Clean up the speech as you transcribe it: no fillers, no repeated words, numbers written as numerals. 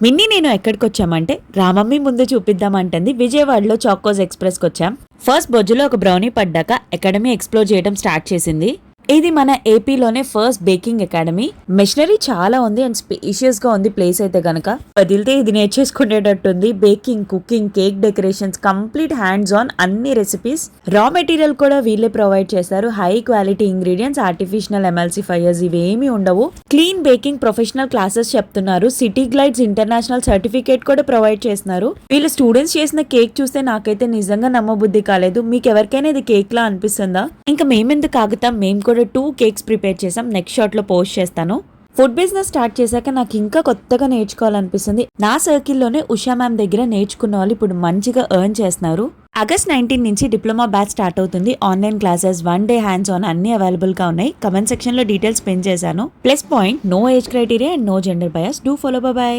Minnie నేను ఎక్కడికి వచ్చామంటే రామమ్మి ముందు చూపిద్దామంటుంది. విజయవాడలో చాకోస్ ఎక్స్ప్రెస్కి వచ్చాం. ఫస్ట్ బొజ్జులో ఒక బ్రౌనీ పడ్డాక అకాడమీ ఎక్స్ప్లోర్ చేయడం స్టార్ట్ చేసింది. ఇది మన ఏపీలోనే ఫస్ట్ బేకింగ్ అకాడమీ. మెషినరీ చాలా ఉంది అండ్ స్పేషియస్ గా ఉంది ప్లేస్ అయితే గనక. వదిలితే ఇది నేర్చేసుకునేటట్టుంది. Baking, cooking, cake decorations, complete hands on అన్ని రెసిపీస్. రా మెటీరియల్ కూడా వీళ్ళే ప్రొవైడ్ చేస్తారు. High quality ingredients, artificial emulsifiers ఇవేమీ ఉండవు. క్లీన్ బేకింగ్ ప్రొఫెషనల్ క్లాసెస్ చెప్తున్నారు. సిటీ గ్లైడ్స్ ఇంటర్నేషనల్ సర్టిఫికేట్ కూడా ప్రొవైడ్ చేస్తున్నారు. వీళ్ళ స్టూడెంట్స్ చేసిన కేక్ చూస్తే నాకైతే నిజంగా నమ్మబుద్ధి కాలేదు. మీకు ఎవరికైనా ఇది కేక్ లా అనిపిస్తుందా? ఇంకా మేమెందుకు ఆగుతాం, మేము కూడా 2 కేక్స్ ప్రిపేర్ చేసాం. నెక్స్ట్ షాట్ లో పోస్ట్ చేస్తాను. ఫుడ్ బిజినెస్ స్టార్ట్ చేశాక నాకు ఇంకా కొత్తగా నేర్చుకోవాలనిపిస్తుంది. నా సర్కిల్లోనే ఉషా మ్యామ్ దగ్గర నేర్చుకున్న వాళ్ళు ఇప్పుడు మంచిగా ఎర్న్ చేస్తున్నారు. ఆగస్ట్ 19 నుంచి డిప్లొమా బ్యాచ్ స్టార్ట్ అవుతుంది. Online classes, 1 day hands on అన్ని అవైలబుల్ గా ఉన్నాయి. కమెంట్ సెక్షన్ లో డీటెయిల్స్ పిన్ చేశాను. Plus point, no age criteria and no gender bias. Do follow. By.